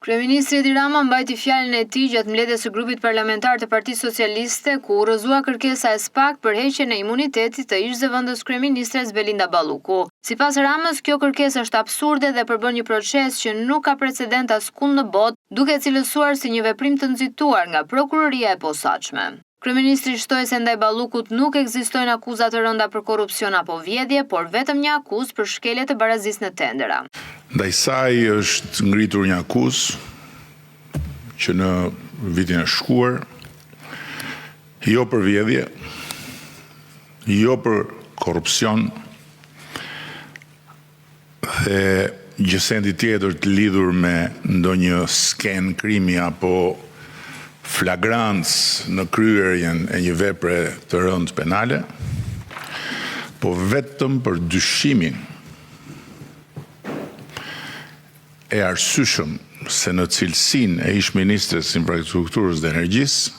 Kryeministri Edi Rama mbajti fjalën e tij gjatë mbledhjes së grupit parlamentar të Partisë Socialiste, ku urrëzua kërkesa e SPAK për heqjen e imunitetit të ish-zëvendës kryeministres Belinda Balluku. Sipas Ramës, kjo kërkesë është absurde dhe përbën një proces që nuk ka precedent askund në botë, duke cilësuar si një veprim të nxituar nga prokuroria e posaçme. Kryeministri shtoi se ndaj Ballukut nuk ekzistojnë akuza të rënda për korrupsion apo vjedhje, por vetëm një akuzë për shkelje të barazisë në tendera. Ndaj saj është ngritur një akuzë që në vitin e shkuar, jo për vjedhje, jo për korrupsion dhe gjësendi tjetër të lidhur me ndonjë sken krimi apo flagrancë në kryerjen e një vepre të rëndë penale, po vetëm për dyshimin e arsyeshëm se në cilësinë e ish-ministres infrastrukturës dhe energjisë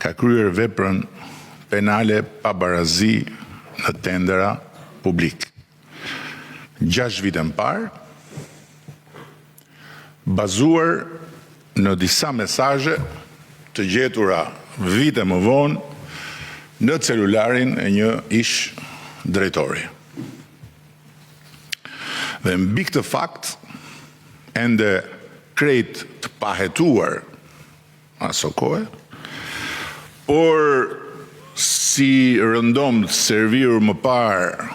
ka kryer veprën penale pa barazi në tendera publik. 6 vite më parë, bazuar në disa mesazhe të gjetura vite më vonë në celularin e një ish drejtori. Dhe mbi këtë fakt, ende krejt të pahetuar aso kohë, por si rëndom të servirur më parë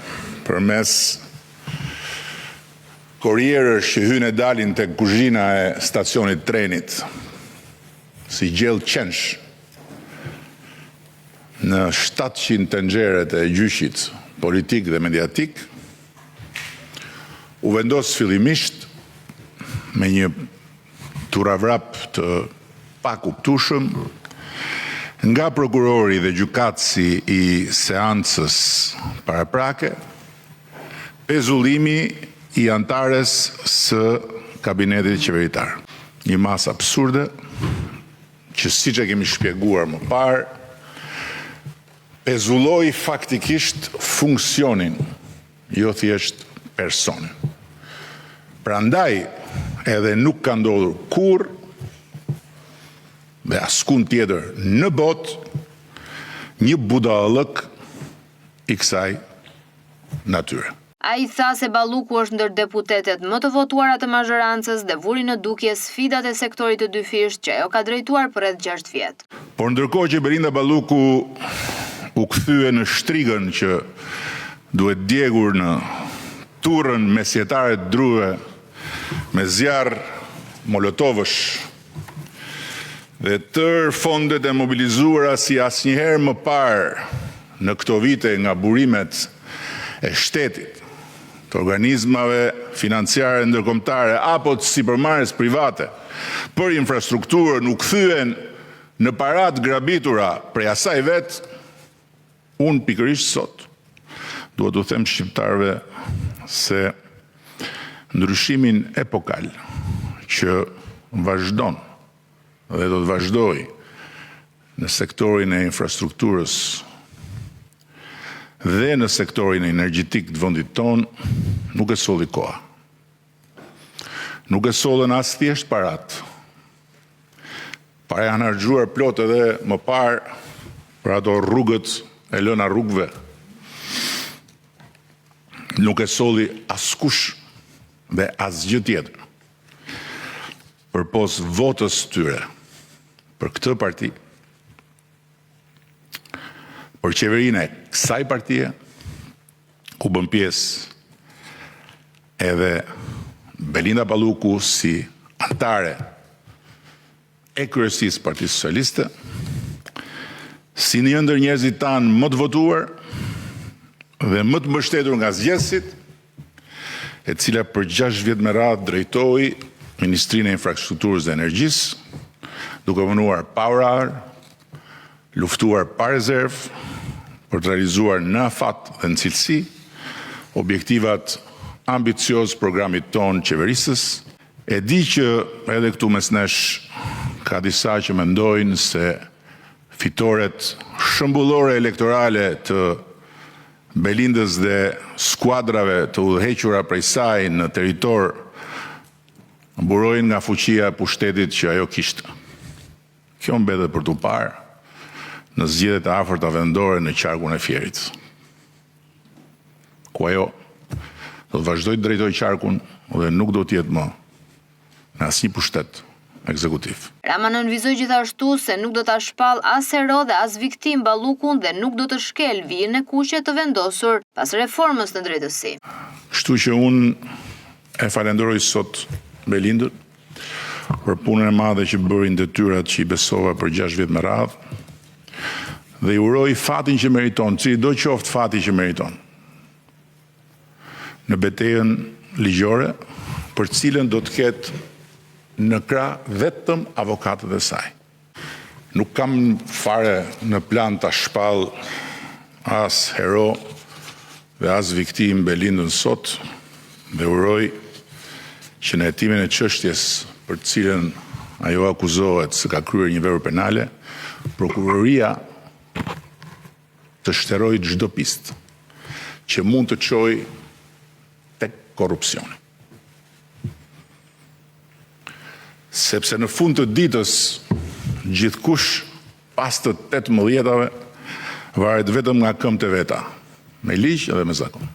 përmes korrierësh që hynë e dalin të kuzhina e stacionit trenit, si gjell qensh në 700 tenxheret e gjyqit politik dhe mediatik, u vendos fillimisht me një turavrap të pakuptueshëm nga prokurori dhe gjykatësi i seancës paraprake, pezullimi i antares së kabinetit qeveritar. Një masë absurde që siç e kemi shpjeguar më parë, pezulloi faktikisht funksionin, jo thjesht personin. Prandaj edhe nuk ka ndodhur kurrë dhe askund tjetër në botë një budallëk i kësaj natyre. Ai tha se Balluku është ndër deputetet më të votuara të mazhorancës dhe vuri në dukje sfidat e sektorit të dyfisht që ajo ka drejtuar për rreth 6 vjet. Por ndërkohë që Belinda Balluku u kthye në shtrigën që duhet djegur në turrën mesjetare të druve me zjarr molotovësh dhe tërë fondet e mobilizuara si asnjëherë më parë në këto vite nga burimet e shtetit, të organizmave financiare ndërkombëtare apo të sipërmarrjes private për infrastrukturën u kthyen në parat grabitura prej asaj vet, unë pikërisht sot duhet t'u them shqiptarëve se ndryshimin epokal që vazhdon dhe do të vazhdojë në sektorin e infrastrukturës dhe në sektorin energjetik të vendit tonë, nuk e solli koha. Nuk e sollën as thjesht parat. Para janë harxhuar plot edhe më parë për ato rrugët e lëna rrugëve. Nuk e solli askush dhe asgjë tjetër. Përpos votës tyre për këtë parti, për qeverinë e kësaj partie, ku bën pjesë edhe Belinda Balluku si antare e kryesisë Partisë Socialiste, si një ndër njerëzit tanë më të votuar dhe më të mbështetur nga zgjedhësit, e cila për 6 vjet me radhë drejtoi Ministrinë e Infrastrukturës dhe Energjisë, duke punuar pa orar, luftuar pa rezervë, për të realizuar në afat dhe në cilësi objektivat ambicios programit ton qeverisës. E di që edhe këtu mes nesh ka disa që mendojnë se fitoret shëmbullore elektorale të Belindës dhe skuadrave të udhëhequra prej saj në territor burojnë nga fuqia e pushtetit që ajo kishte. Kjo mbetet për t'u parë në zgjedhjet e afërta vendore në qarkun e Fierit, ku ajo do të vazhdoj të drejtoj qarkun dhe nuk do t'jetë më në asnjë pushtet ekzekutiv. Rama nënvizoi gjithashtu se nuk do ta shpall as hero dhe as viktim Ballukun dhe nuk do të shkel vijën e kuqe të vendosur pas reformës në drejtësi. Kështu që unë e falenderoj sot Belindën për punën e madhe që bërin detyrat që i besova për 6 vjet me radhë dhe i uroj fatin që meriton, cili do qoftë fati që meriton në betejën ligjore, për cilën do të ketë në krah vetëm avokatët e saj. Nuk kam fare në plan ta shpall as hero dhe as viktim Belindën sot dhe uroj që në hetimin e çështjes për të cilën ajo akuzohet se ka kryer një vepër penale, prokuroria të shterojë çdo pistë që mund të çojë tek korrupsioni. Sepse në fund të ditës gjithkush pas të 18-ave varet vetëm nga këmbët e veta, me ligj edhe me zakon.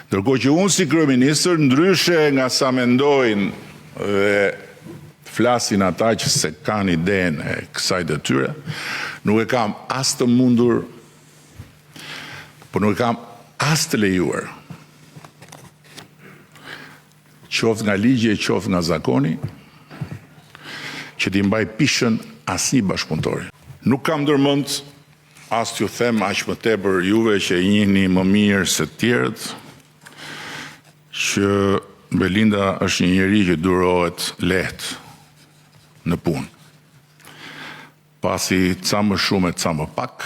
Ndërkohë që unë si kryeministër, ndryshe nga sa mendojnë dhe flasin ata që se kanë idenë e kësaj detyre, nuk e kam as të mundur, por nuk e kam as të lejuar, qoftë nga ligji e qoftë nga zakoni, që t'i mbaj pishën asnjë bashkëpunëtori. Nuk kam ndërmend as t'ju them aq më tepër juve që e njihni më mirë se të tjerët, që Belinda është një njeri që durohet lehtë në punë. Pasi ca më shumë e ca më pak,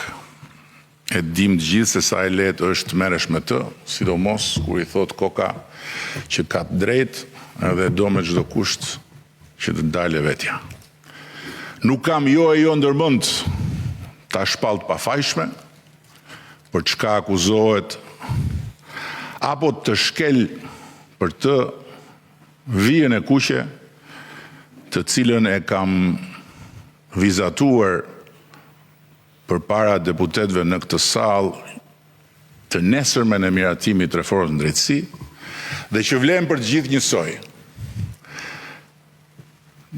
e dim të gjithë se sa e lehtë është të merresh me të, sidomos kur i thot koka që ka të drejtë edhe do me çdo kusht që të dalë vetja. Nuk kam jo ndërmend ta shpall të pafajshme për çka akuzohet apo të shkel për të vijën e kuqe të cilën e kam vizatuar përpara deputetëve në këtë sallë të nesërmen e miratimit të reformës në drejtësi dhe që vlen për të gjithë njësoj,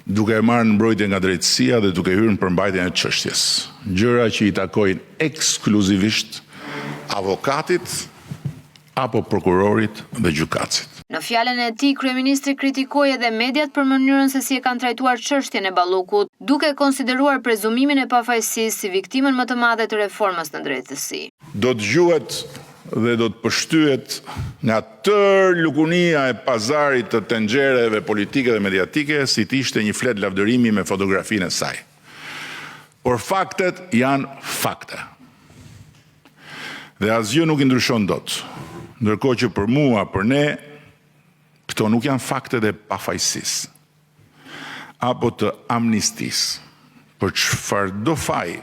duke e marrë në mbrojtje nga drejtësia dhe duke hyrë në përmbajtjen e çështjes, gjëra që i takojnë ekskluzivisht avokatit apo prokurorit dhe gjykatësit. Në fjalën e tij, kryeministri kritikoi edhe mediat për mënyrën se si e kanë trajtuar çështjen e Ballukut, duke konsideruar prezumimin e pafajësisë si viktimën më të madhe të reformës në drejtësi. Do të dëgjuhet dhe do të pështyhet nga tërë lukunia e pazarit të tenxhereve politike dhe mediatike si të ishte një flet lavdërimi me fotografinë e saj. Por faktet janë fakte. Dhe asgjë nuk i ndryshon dot. Ndërkohë që për mua, për ne, këto nuk janë faktet e pafajësisë apo të amnistisë, për çfarëdo faj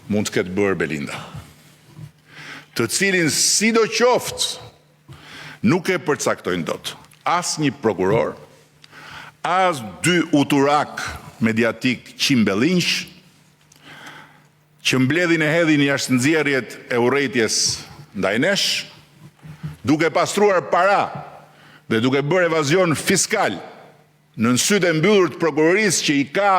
mund të ketë bërë Belinda, të cilin sidoqoftë nuk e përcaktojnë dot as një prokuror, as 2 uturak mediatik qimbellinj, që mbledhin e hedhin jashtë nxjerrjet e urrëties ndaj nesh, duke pastruar para dhe duke bërë evazion fiskal në sytë e mbyllur të prokurorisë që i ka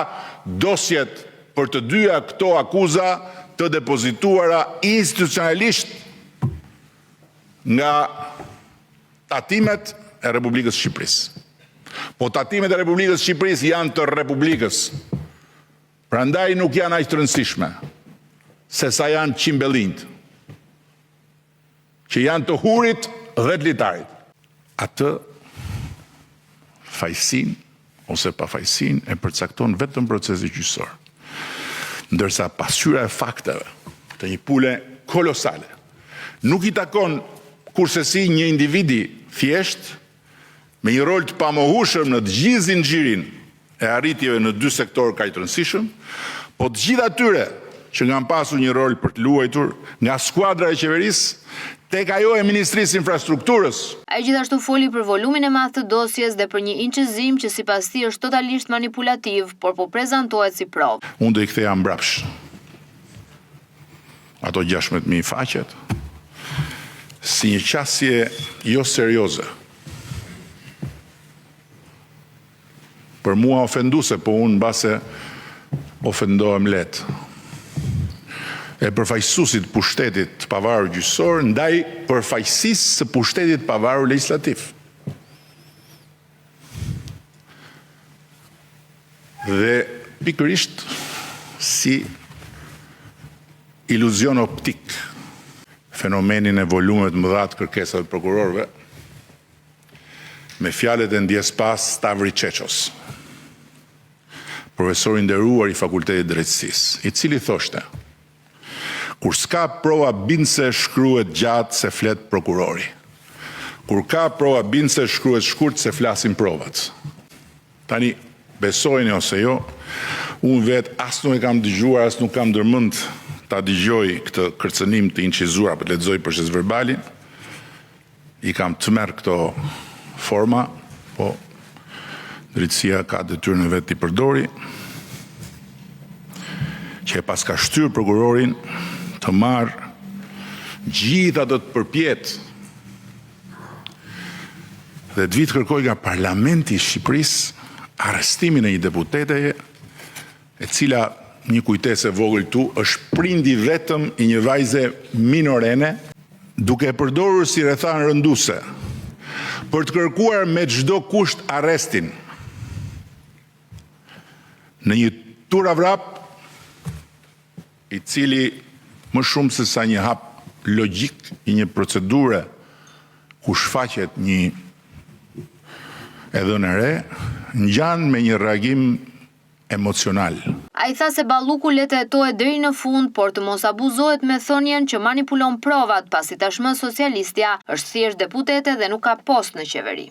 dosjet për të dyja këto akuza të depozituara institucionalisht nga tatimet e Republikës Shqipërisë. Po tatimet e Republikës Shqipërisë janë të Republikës. Prandaj nuk janë aq të rëndësishme se sa janë qimbellinjt, që janë të hurit dhe të litarit. Atë fajsin ose pafajsin e përcakton vetëm procesi gjyqësor. Ndërsa pasqyra e fakteve të një pule kolosale nuk i takon kursesi një individi thjesht me një rol të pamohueshëm në të gjithë zinxhirin e arritjeve në 2 sektorë kaq të rëndësishëm, po të gjithë atyre që kanë pasur një rol për të luajtur nga skuadra e qeverisë tek ajo e Ministrisë Infrastrukturës. Ai gjithashtu foli për volumin e madh të dosjes dhe për një incizim që sipas tij është totalisht manipulativ, por po prezantohet si provë. Unë do i ktheja mbrapsht ato 16.000 faqet si një qasje jo serioze. Për mua ofenduse, po unë base ofendohem letë. E përfaqësuesit pushtetit të pavarur gjyqësor ndaj përfaqësisë së pushtetit të pavarur legjislativ. Dhe pikërisht si iluzion optik fenomenin e volumeve të mëdha të kërkesave të prokurorëve me fjalët e ndjespas Stavri Çeços, profesor i nderuar i Fakultetit Drejtësisë, i cili thoshte: kur s'ka prova bindëse shkruhet gjatë se flet prokurori. Kur ka prova bindëse shkruhet shkurt se flasin provat. Tani, besojni ose jo, unë vetë as nuk e kam dëgjuar, as nuk kam ndërmend ta dëgjoj këtë kërcënim të incizuar për të lexoj proces verbalin. I kam tmerr këto forma, po drejtësia ka detyrën e vet t'i përdori, që e pas ka shtyr prokurorin të marrë gjitha do të përpjet dhe të vitë kërkoj nga Parlamenti i Shqipërisë arrestimin e një deputete e cila, një kujtese vogël tu, është prindi vetëm i një vajze minorene, duke përdorur si rrethanë rënduese për të kërkuar me çdo kusht arrestin në një turavrap i cili më shumë se sa një hap logjik i një procedure ku shfaqet një dhënë e re, ngjan me një reagim emocional. Ai tha se Balluku le të hetohet deri në fund, por të mos abuzohet me thënien që manipulon provat, pasi tashmë socialistja është thjesht deputete dhe nuk ka post në qeveri.